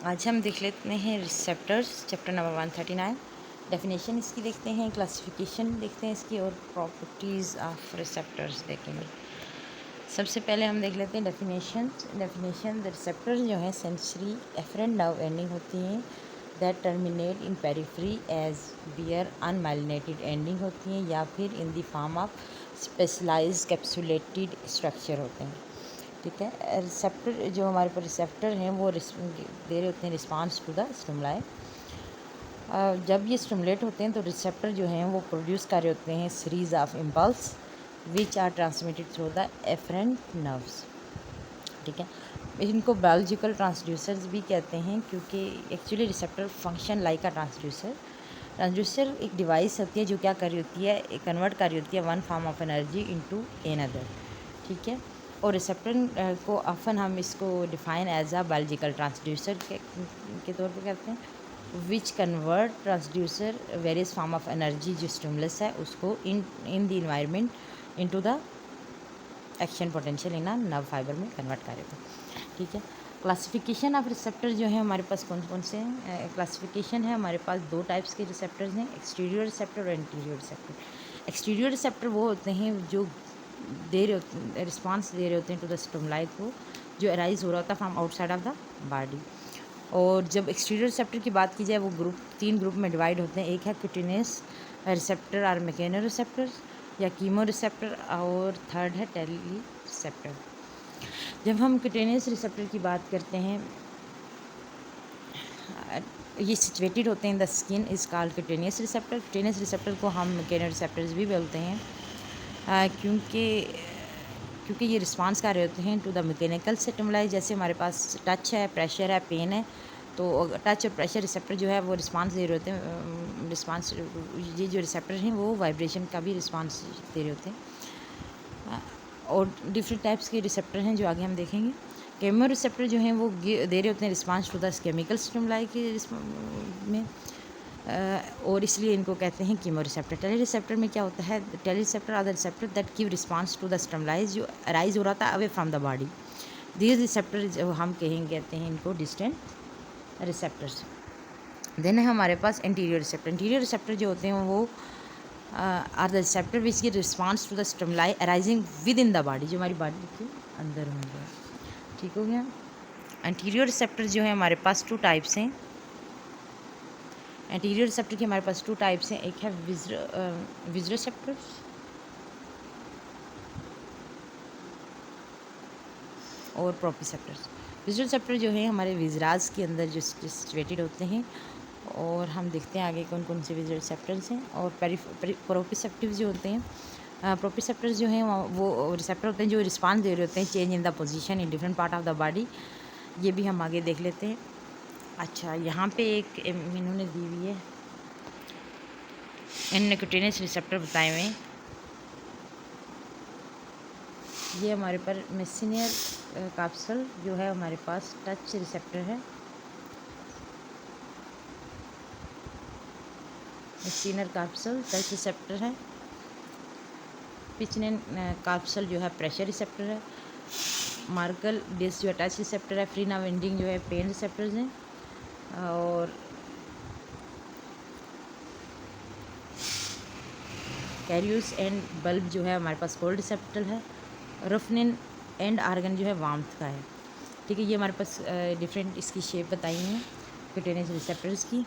आज हम देख लेते हैं रिसेप्टर्स, चैप्टर नंबर 139। डेफिनेशन इसकी देखते हैं, क्लासिफिकेशन देखते हैं इसकी, और प्रॉपर्टीज़ ऑफ रिसेप्टर्स देखेंगे। सबसे पहले हम देख लेते हैं डेफिनेशन द रिसेप्टर जो है सेंसरी एफरेंट नर्व एंडिंग होती हैं that terminate in periphery as bare unmyelinated ending होती हैं, या फिर in the form of specialised capsulated structure होते हैं। ठीक है, रिसेप्टर जो हमारे पास रिसेप्टर हैं वो दे रहे होते हैं रिस्पांस टू द स्टिमुलाई। जब ये स्टिमुलेट होते हैं तो रिसेप्टर जो हैं वो प्रोड्यूस कर रहे होते हैं series of impulse which are transmitted through the afferent nerves. ठीक है, इनको बायोलॉजिकल ट्रांसड्यूसर्स भी कहते हैं, क्योंकि actually receptor function like a transducer एक डिवाइस होती है जो क्या कर रही होती है, कन्वर्ट कर रही होती है one form of energy into another. ठीक है, और रिसेप्टर को ऑफन हम इसको define as a biological transducer के तौर पे करते हैं, which convert transducer various form of energy जो स्टिमुलस है उसको in the environment into the action potential in nerve fibre में कन्वर्ट कर देते हैं। ठीक है, क्लासिफिकेशन ऑफ रिसेप्टर जो है हमारे पास कौन कौन से हैं। क्लासिफिकेशन है हमारे पास दो टाइप्स के रिसेप्टर्स हैं, एक्सटीरियर रिसेप्टर और इंटीरियर रिसेप्टर। एक्सटीरियर रिसेप्टर वो होते हैं जो दे रहे होते रिस्पॉन्स दे रहे होते हैं टू द स्टिमुलाई को जो अराइज हो रहा होता है from outside of the body. और जब एक्सटीरियर रिसेप्टर की बात की जाए वो तीन ग्रुप में डिवाइड होते हैं। एक है क्यूटेनियस रिसेप्टर और मैकेनो रिसेप्टर या कीमो रिसेप्टर, और थर्ड है टेली रिसेप्टर। जब हम क्यूटेनियस रिसेप्टर की बात करते हैं, ये सिचुएटेड होते हैं the skin is called cutaneous receptor. Cutaneous receptor को हम मैकेनो रिसेप्टर्स भी बोलते हैं, क्योंकि ये रिस्पांस कर रहे होते हैं टू द मैकेनिकल स्टिमुलाई। जैसे हमारे पास टच है, प्रेशर है, पेन है, तो टच और प्रेशर रिसेप्टर जो है वो रिस्पांस दे रहे होते हैं। रिस्पांस ये जो रिसेप्टर हैं वो वाइब्रेशन का भी रिस्पांस दे रहे होते हैं। और डिफरेंट टाइप्स के रिसेप्टर हैं जो आगे हम देखेंगे। केमो रिसेप्टर जो हैं वो दे रहे होते हैं response to the chemical stimuli के में, और इसलिए इनको कहते हैं कीमो रिसेप्टर। टेली रिसेप्टर में क्या होता है, tele receptor are the receptor that give response to the stimuli जो अराइज हो रहा था away from the body. These receptor जो हम कहते हैं इनको डिस्टेंट रिसेप्टर्स। देन है हमारे पास इंटीरियर रिसेप्टर। इंटीरियर रिसेप्टर जो होते हैं वो are the receptor which give response to the stimuli arising with in the body, जो हमारी बॉडी के अंदर होंगे। ठीक हो गया। इंटीरियर रिसेप्टर जो है हमारे पास टू टाइप्स हैं। एंटीरियर रिसेप्टर के हमारे पास टू टाइप्स हैं, एक है विजरोसेप्टर और प्रोपिसेप्टर्स। विजरोसेप्टर जो है हमारे विजराज के अंदर जो सिचुएटेड होते हैं, और हम देखते हैं आगे कौन कौन से विजरोसेप्टर्स हैं। और प्रोपिसेप्टिव जो होते हैं, प्रोपिसेप्टर्स जो हैं वो रिसेप्टर होते हैं जो रिस्पांस दे रहे होते हैं change in the position in different part of the body. ये भी हम आगे देख लेते हैं। अच्छा, यहाँ पे एक इन्होंने दी हुई है, इन निकोटिनस रिसेप्टर बताए हुए हैं। ये हमारे पर मेसिनियर कैप्सूल जो है हमारे पास टच रिसेप्टर है। मेसिनियर कैप्सूल टच रिसेप्टर है। पिचनिन कैप्सूल जो है प्रेशर रिसेप्टर है। मार्कल डिस जो है टच रिसेप्टर है। फ्रीना विंडिंग जो है पेन रिसेप्टर्स हैं। और कैरियस एंड बल्ब जो है हमारे पास कोल्ड रिसेप्टर है। रफनिन एंड आर्गन जो है वार्मथ का है। ठीक है, ये हमारे पास डिफरेंट इसकी शेप बताई हैं क्यूटेनियस रिसेप्टर्स की।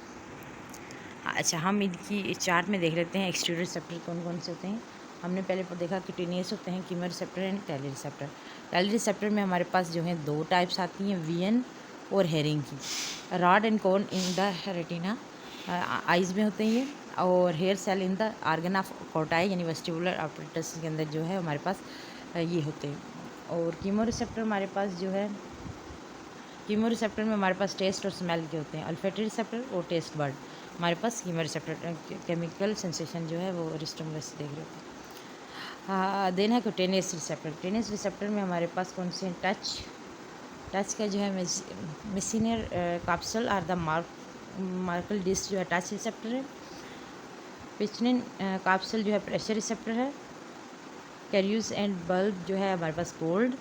अच्छा, हम इनकी चार्ट में देख लेते हैं एक्सटीरियर रिसेप्टर कौन कौन से होते हैं। हमने पहले देखा क्यूटेनियस होते हैं, chemo receptor and tele receptor. Tele receptor में हमारे पास जो है दो टाइप्स आती हैं, वीएन और हेरिंग की। Rod and cone in the retina, eyes में होते हैं ये, और hair cell in the organ of Corti यानी वेस्टिबुलर ऑपरेटस के अंदर जो है हमारे पास ये होते हैं। और कीमो रिसेप्टर हमारे पास जो है, कीमो रिसेप्टर में हमारे पास टेस्ट और स्मेल के होते हैं। अल्फेटरी रिसेप्टर और टेस्ट बर्ड हमारे पास कीमो रिसेप्टर केमिकल सेंसेशन जो है वो स्टिमुलस देख रहे होते हैं। देन है क्यूटेनियस रिसेप्टर। क्यूटेनियस रिसेप्टर में हमारे पास कौन से टच का जो है मेसिनियर कैप्सूल और द मार्कल डिस्क जो है टच रिसेप्टर है। पिचनिन कैप्सूल जो है प्रेशर रिसेप्टर है। कैरियस एंड बल्ब जो है हमारे पास कोल्ड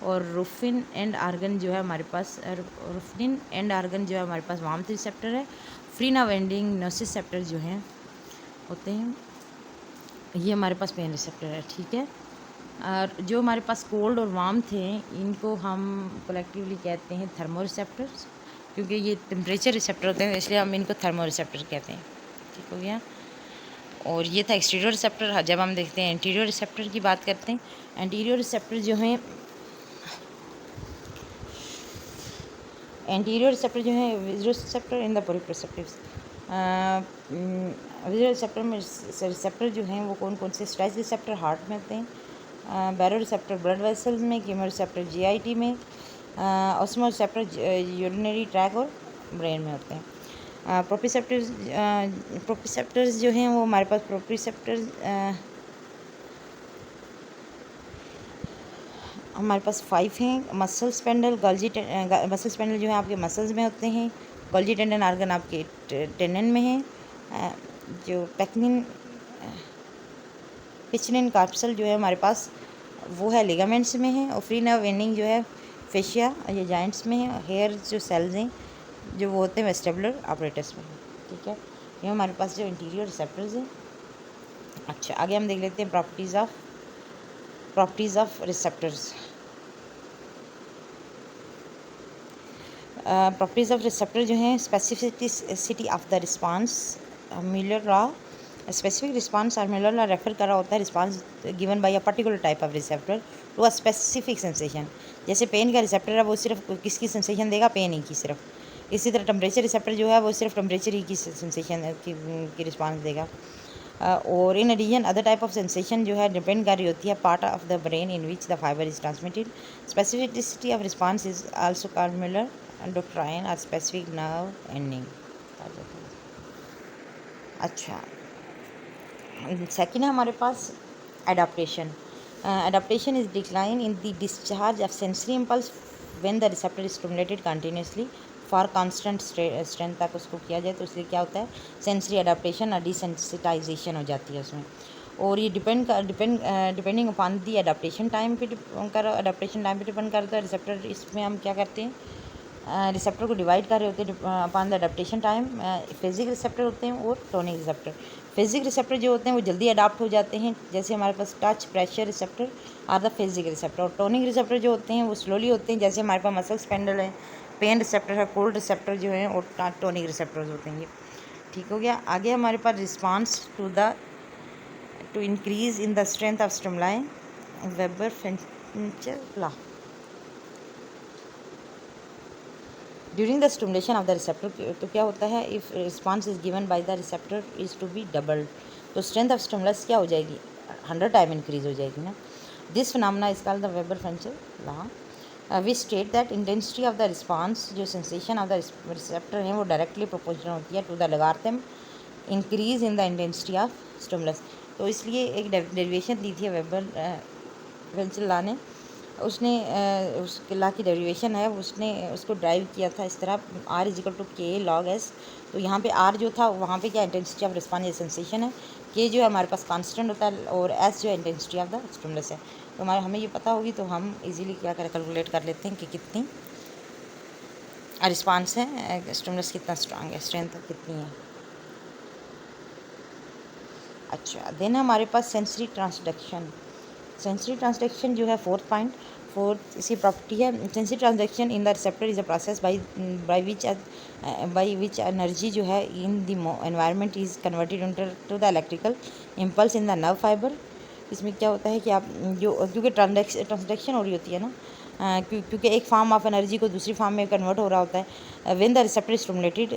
और रूफिन एंड आर्गन जो है हमारे पास, रूफिन एंड आर्गन जो है हमारे पास वार्मथ रिसेप्टर है। फ्री नाव एंडिंग नोसिसेप्टर जो हैं होते हैं, ये हमारे पास पेन रिसेप्टर है, ठीक है। और जो हमारे पास कोल्ड और वार्म थे, इनको हम कलेक्टिवली कहते हैं थर्मो रिसेप्टर्स, क्योंकि ये टेम्परेचर रिसेप्टर होते हैं, इसलिए हम इनको थर्मो रिसेप्टर कहते हैं, ठीक हो गया। और ये था एक्सटीरियर रिसेप्टर। जब हम देखते हैं इंटीरियर रिसेप्टर की बात करते हैं, एंटीरियर रिसेप्टर जो हैं, एंटीरियर रिसेप्टर जो है visual receptor in the proprioceptives. Visual receptor में रिसेप्टर जो हैं वो कौन कौन से, स्ट्रेच रिसेप्टर हार्ट में होते हैं, बैरो रिसेप्टर ब्लड वेसल्स में, कीमो रिसेप्टर जीआईटी में, ऑस्मो रिसेप्टर यूरिनरी ट्रैक और ब्रेन में होते हैं। प्रोप्रोसेप्टर्स जो हैं वो हमारे पास प्रोप्रोसेप्टर्स हमारे पास 5 हैं। मसल स्पेंडल, गल्जी मसल स्पेंडल जो है आपके मसल्स में होते हैं। गल्जी टेंडन आर्गन आपके टेंडन में है। जो पेक्निन पिचनिन कार्पसल जो है हमारे पास वो है लिगामेंट्स में है। और फ्री नर्व एंडिंग जो है फेशिया, ये जॉइंट्स में है। हेयर जो सेल्स हैं जो वो होते हैं वेस्टिबुलर apparatus में, ठीक है। ये हमारे पास जो इंटीरियर रिसेप्टर्स हैं। अच्छा, आगे हम देख लेते हैं properties of receptors. Properties of receptor जो हैं, specificity of the response, Muller law. Specific response और मिलर लॉ रेफर कर रहा होता है response given by a particular type of receptor to a specific sensation. जैसे पेन का रिसेप्टर है वो सिर्फ किसकी सेंसेशन देगा, पेन ही की सिर्फ। इसी तरह टेम्परेचर रिसेप्टर जो है वो सिर्फ टेम्परेचर ही की सेंसेशन की रिस्पांस देगा। और in addition other type of sensation जो है डिपेंड कर रही होती है part of the brain in which the fibre is transmitted. Specificity of response is also called Miller doctrine और स्पेसिफिक नर्व एंडिंग। अच्छा, सेकेंड है हमारे पास adaptation. Adaptation is decline in the discharge of sensory impulse when the receptor is stimulated continuously for constant strength तक उसको किया जाए, तो इसलिए क्या होता है, सेंसरी एडाप्टेशन और डिसेंसिटाइजेशन हो जाती है उसमें। और ये depending upon the adaptation time पे एडाप्टेशन टाइम पे डिपेंड करता है। रिसेप्टर इसमें हम क्या करते हैं, रिसेप्टर को डिवाइड कर रहे होते हैं upon the adaptation time. Phasic receptor होते हैं और टोनिक रिसेप्टर। फिजिक रिसेप्टर जो होते हैं वो जल्दी अडाप्ट हो जाते हैं, जैसे हमारे पास touch pressure receptor are the phasic receptor. और टोनिक रिसेप्टर जो होते हैं वो स्लोली होते हैं, जैसे हमारे पास मसल स्पेंडल है, पेन रिसेप्टर है, कोल्ड रिसेप्टर जो है, और टोनिक रिसेप्टर्स होते हैं ये, ठीक हो गया। आगे हमारे पास response to increase in the strength of stimuli, Weber Fechner law. During the stimulation of the receptor, तो क्या होता है, if response is given by the receptor is to be doubled, तो स्ट्रेंथ ऑफ स्टिमुलस क्या हो जाएगी, 100 time increase हो जाएगी ना। This phenomena is called the Weber Fechner law. We state that intensity of the response, जो sensation of the receptor है वो डायरेक्टली प्रोपोर्शनल होती है to the logarithm increase in the intensity of stimulus. तो इसलिए एक डेरिवेशन दी थी weber Fechner law ने, उसने उस लॉ की डेरिवेशन है उसने उसको ड्राइव किया था इस तरह, R इज इक्वल टू के लॉग एस। तो यहाँ पे R जो था वहाँ पे क्या इंटेंसिटी ऑफ रिस्पांस या सेंसेशन है, K जो है हमारे पास कांस्टेंट होता है, और S जो है इंटेंसिटी ऑफ द स्टिमुलस है। तो हमें ये पता होगी तो हम इजीली क्या करें, कैलकुलेट कर लेते हैं कि कितनी रिस्पांस है, स्टिमुलस कितना स्ट्रांग है, स्ट्रेंथ कितनी है। अच्छा, देन हमारे पास सेंसरी ट्रांसडक्शन। सेंसरी ट्रांसडक्शन जो है फोर्थ इसकी प्रॉपर्टी है, sensory transduction in the receptor is a process by which energy जो है in the environment is converted to the electrical impulse in the nerve fibre. इसमें क्या होता है कि आप जो, क्योंकि ट्रांसडक्शन हो रही होती है ना, क्योंकि एक फॉर्म ऑफ एनर्जी को दूसरी फॉर्म में कन्वर्ट हो रहा होता है। When the receptor stimulated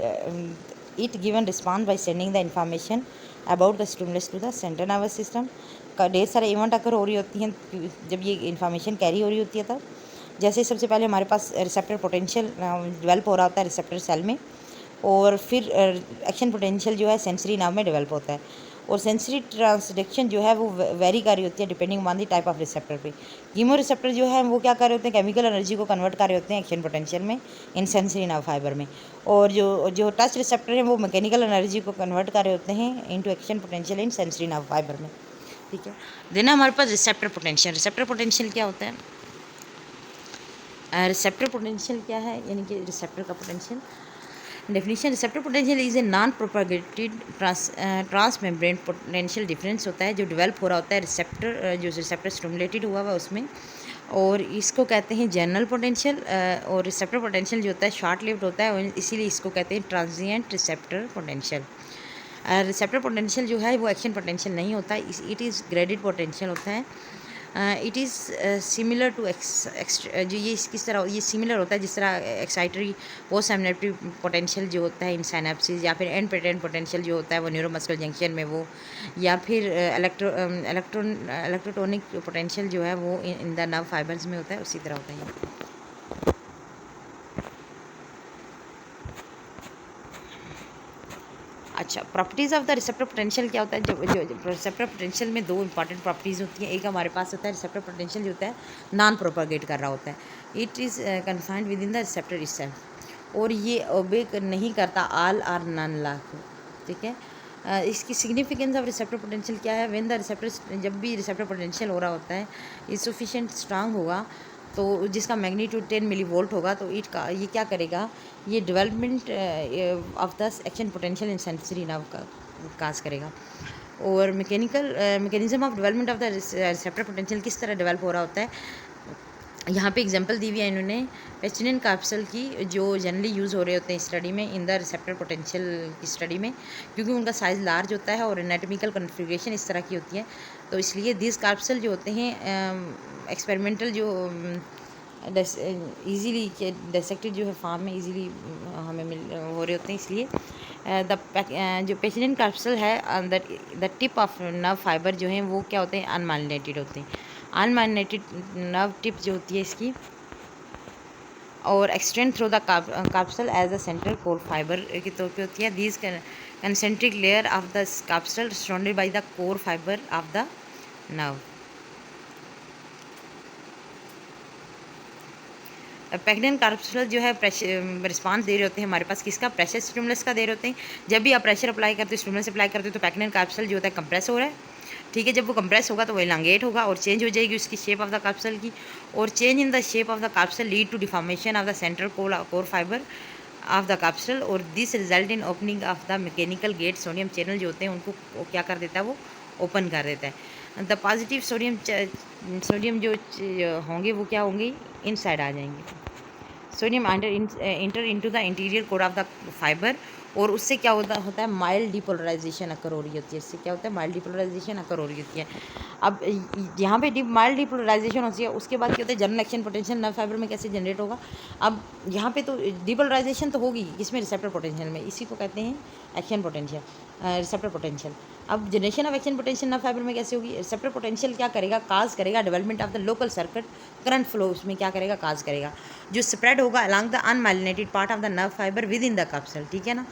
it given response by sending the information about the stimulus to the central nervous system. का ढेर सारे इवेंट अकर हो रही होती हैं जब ये इन्फॉर्मेशन कैरी हो रही होती है तब। जैसे सबसे पहले हमारे पास रिसेप्टर पोटेंशियल डेवलप हो रहा होता है रिसेप्टर सेल में, और फिर एक्शन पोटेंशियल जो है सेंसरी नर्व में डेवलप होता है। और सेंसरी ट्रांसडक्शन जो है वो वेरी कर रही होती है depending on the type of receptor पे। कीमो रिसेप्टर जो है वो क्या कर रहे होते हैं, केमिकल एनर्जी को कन्वर्ट कर रहे होते हैं एक्शन पोटेंशियल में इन सेंसरी नर्व फाइबर में। और जो टच रिसेप्टर है वो मैकेनिकल एनर्जी को कन्वर्ट कर रहे होते हैं इनटू एक्शन पोटेंशियल इन सेंसरी नर्व फाइबर में, ठीक है। देन हमारे पास रिसेप्टर पोटेंशियल क्या होता है, रिसेप्टर पोटेंशियल क्या है, यानी कि रिसेप्टर का potential definition. Receptor potential is a non propagated trans membrane potential difference होता है जो डेवलप हो रहा होता है रिसेप्टर, जो रिसेप्टर स्टिमुलेटेड हुआ हुआ उसमें, और इसको कहते हैं जनरल पोटेंशियल। और रिसेप्टर पोटेंशियल जो होता है शॉर्ट लिव्ड होता है, और इसीलिए इसको कहते हैं transient receptor potential. Receptor potential जो है वो एक्शन पोटेंशियल नहीं होता, इट इज़ ग्रेडेड पोटेंशियल होता है। इट इज़ सिमिलर टू जो ये किस तरह ये सिमिलर होता है जिस तरह एक्साइटरी पोस्ट सिनेप्टिक पोटेंशियल जो होता है इन साइनेप्सिस, या फिर एंड पेटेंट पोटेंशियल जो होता है वो न्यूरोमस्कुलर जंक्शन में वो, या फिर इलेक्ट्रोटोनिक पोटेंशियल जो है वो इन द नर्व फाइबर्स में होता है, उसी तरह होता है। अच्छा, properties of the receptor potential क्या होता है? जो रिसेप्टर पोटेंशियल में दो इंपॉर्टेंट प्रॉपर्टीज़ होती हैं। एक हमारे पास होता है रिसेप्टर पोटेंशियल जो होता है नॉन प्रोपागेट कर रहा होता है, it is confined with in the receptor itself, और ये ओबे नहीं करता आल आर नॉन ला को, ठीक है। इसकी सिग्निफिकेंस ऑफ रिसेप्टर पोटेंशियल क्या है? व्हेन द रिसेप्टर, जब भी रिसेप्टर पोटेंशियल हो रहा होता है ये सफिशिएंट स्ट्रांग होगा, तो जिसका मैग्नीट्यूड 10 मिली वोल्ट होगा, तो ये क्या करेगा, ये development of the action potential in sensory nerve का काज करेगा। और mechanism of development of the receptor potential किस तरह डेवलप हो रहा होता है, यहाँ पे एग्जांपल दी हुई है इन्होंने पेस्टिनिन कैप्सूल की, जो जनरली यूज़ हो रहे होते हैं स्टडी में इन द रिसेप्टर पोटेंशियल की स्टडी में, क्योंकि उनका साइज़ लार्ज होता है और एनाटॉमिकल कॉन्फ़िगरेशन इस तरह की होती है, तो इसलिए दिस कैप्सूल जो होते हैं एक्सपेरिमेंटल जो ईजीली डिसेक्टेड जो है फार्म में ईजीली हमें हो रहे होते हैं, इसलिए जो पेस्टिनिन कैप्सूल है the tip of nerve fibre जो हैं वो क्या होते हैं, अनमाइलिनेटेड होते हैं। अनमाइलिनेटेड नर्व टिप जो होती है इसकी, और extend through the capsule as a central core fibre के तौर पे होती है। These concentric layer of the capsule surrounded by the core fibre of the nerve. Pregnant capsule जो है रिस्पांस दे रहे होते हैं हमारे पास किसका, प्रेशर स्टिमुलस का दे रहे होते हैं। जब भी आप प्रेशर अप्लाई करते हो, स्टिमुलस अप्लाई करते हो, तो प्रेग्नेंट कैप्सूल जो होता है कंप्रेस हो रहा है, ठीक है। जब वो कंप्रेस होगा तो वो इलांगेट होगा और चेंज हो जाएगी उसकी शेप ऑफ द कैप्सूल की, और change in the shape of the capsule lead to deformation of the central core fibre of the capsule, और this result in opening of the mechanical gate sodium channel जो होते हैं उनको क्या कर देता है, वो ओपन कर देता है। द पॉजिटिव सोडियम जो होंगे वो क्या होंगे, इन साइड आ जाएंगे। Sodium inter into the interior core of the fibre, और उससे क्या होता है माइल्ड डिपोलराइजेशन अकर हो रही होती है। इससे क्या होता है, माइल्ड डिपोलराइजेशन अकर हो रही होती है। अब यहाँ पे माइल्ड डिपोलराइजेशन होती है, उसके बाद क्या होता है, general action potential nerve fibre में कैसे जनरेट होगा। अब यहाँ पे तो डिपोलराइजेशन तो होगी, इसमें रिसेप्टर पोटेंशियल में, इसी को कहते हैं एक्शन पोटेंशियल, रिसेप्टर पोटेंशियल। अब generation of action potential nerve fibre में कैसे होगी, रिसेप्टर पोटेंशियल क्या करेगा, काज करेगा development of the local circuit current flow, उसमें क्या करेगा, काज करेगा, जो स्प्रेड होगा along the unmyelinated part of the nerve fibre with in the capsule, ठीक है ना।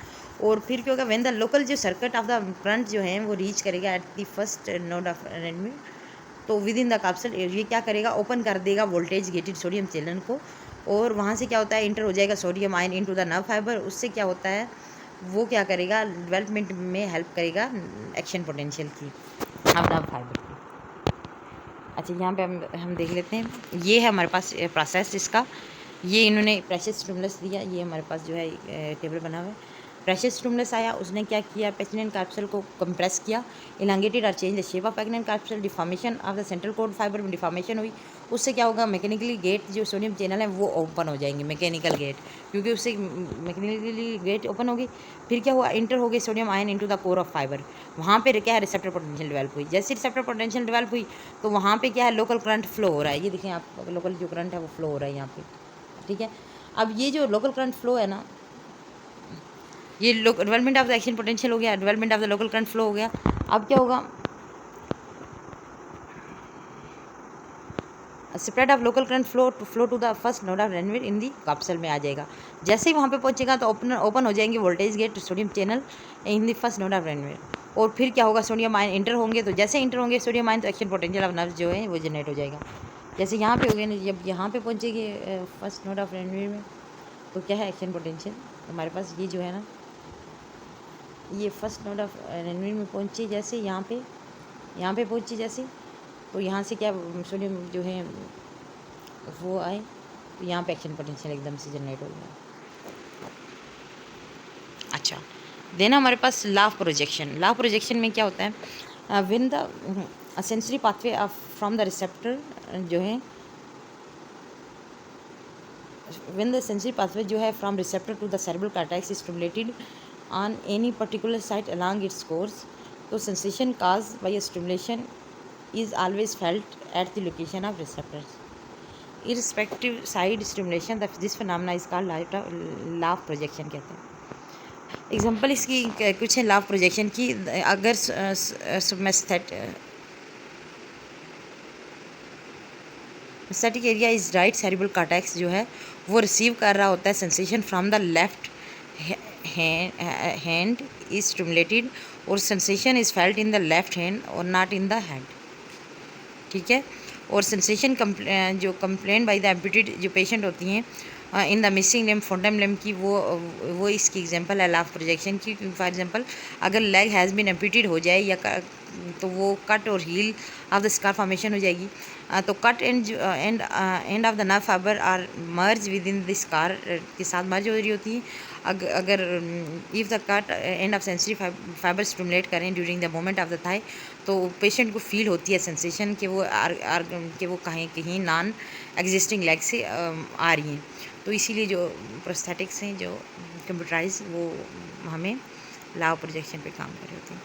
और फिर क्या होगा, व्हेन द लोकल जो सर्किट ऑफ द करंट जो है वो रीच करेगा at the first node of enemy, तो विद इन द कैप्सूल ये क्या करेगा, ओपन कर देगा वोल्टेज गेटेड सोडियम चैनल को, और वहाँ से क्या होता है, इंटर हो जाएगा sodium ion into the nerve fibre. उससे क्या होता है, वो क्या करेगा, डेवलपमेंट में हेल्प करेगा एक्शन पोटेंशियल की ऑफ नर्व फाइबर की। अच्छा, यहाँ पे हम देख लेते हैं, ये है हमारे पास प्रोसेस इसका, ये इन्होंने प्रेशर स्टिमुलस दिया, ये हमारे पास जो है टेबल बना हुआ है। प्रेशर स्टिमुलस आया, उसने क्या किया, पेस्टिनिन कैप्सूल को कंप्रेस किया, इलांगेटेड और change the shape of Pacinian capsule, deformation of the central core fibre में डिफॉर्मेशन हुई, उससे क्या होगा, मैकेनिकली गेट जो सोडियम चैनल है वो ओपन हो जाएंगे, मैकेनिकल गेट, क्योंकि उससे मैकेनिकली गेट ओपन होगी। फिर क्या हुआ, इंटर हो गए sodium ion into the core of fibre, वहाँ पे क्या है, रिसेप्टर पोटेंशियल डेवलप हुई। जैसे रिसेप्टर पोटेंशियल डेवलप हुई तो वहाँ पे क्या है, लोकल करंट फ्लो हो रहा है, ये देखें आप, लोकल जो करंट है वो फ्लो हो रहा है यहाँ पे, ठीक है। अब ये जो लोकल करंट फ्लो है ना, ये development of the action potential हो गया, development of the local current flow हो गया। अब क्या होगा, spread of local current flow to the first node of Ranvier in the capsule में आ जाएगा। जैसे ही वहाँ पे पहुँचेगा तो ओपन हो जाएंगे voltage gate sodium channel in the first node of Ranvier, और फिर क्या होगा, सोडियम आयन इंटर होंगे, तो जैसे इंटर होंगे सोडियम आयन तो एक्शन पोटेंशियल ऑफ नर्व जो है वो जनरेट हो जाएगा। जैसे यहाँ पे हो गए ना, जब यहाँ पे पहुँचेंगे फर्स्ट नोड ऑफ रेनवेयर में, तो क्या है एक्शन पोटेंशियल हमारे पास, ये जो है ना, ये फर्स्ट नोड ऑफ रेनवेयर में पहुँचे, जैसे यहाँ पे पहुँचे जैसे, तो यहाँ से क्या सोडियम जो है वो आए, तो यहाँ पे एक्शन पोटेंशियल एकदम से जनरेट हो गया। अच्छा, देन हमारे पास law of projection. Law of projection में क्या होता है, when the sensory pathway from the receptor जो है, व्हेन द सेंसरी पाथवे जो है from receptor to the cerebral cortex is stimulated on any particular site along its course, तो sensation cause by stimulation is always felt at the location of receptors. Irrespective side stimulation, this phenomena is called law of projection कहते हैं। Example इसकी कुछ है law of projection की। अगर somesthetic area is right cerebral cortex जो है वो रिसीव कर रहा होता है sensation from the left hand is stimulated, और sensation is felt in the left hand और नॉट इन द हेड, ठीक है। और सेंसेशन जो कंप्लेन बाय द एम्पूटेड जो पेशेंट होती हैं in the missing limb phantom limb की, वो इसकी एग्जांपल है लॉ ऑफ प्रोजेक्शन की। फॉर एग्जांपल अगर लेग हैज़ बीन एम्पूटेड हो जाए या तो वो कट और heal of the scar formation हो जाएगी। तो cut end of the nerve fibre are merge with in the scar के साथ मर्ज हो रही होती हैं। अगर if the cut end of sensory fibre stimulate करें during the moment of the thigh, तो पेशेंट को फील होती है सेंसेशन कि वो कहीं नॉन एग्जिस्टिंग लेग से आ रही हैं। तो इसीलिए जो प्रोस्थेटिक्स हैं जो कंप्यूटराइज वो हमें लॉ ऑफ प्रोजेक्शन पे काम कर रहे होते हैं।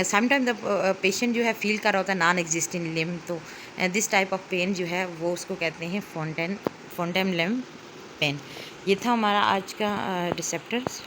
समटाइम द पेशेंट जो है फील कर रहा होता है नॉन एग्जिस्टिंग लिम्ब, तो दिस टाइप ऑफ पेन जो है वो उसको कहते हैं फोंटम लिम्ब पेन। ये था हमारा आज का रिसेप्टर्स।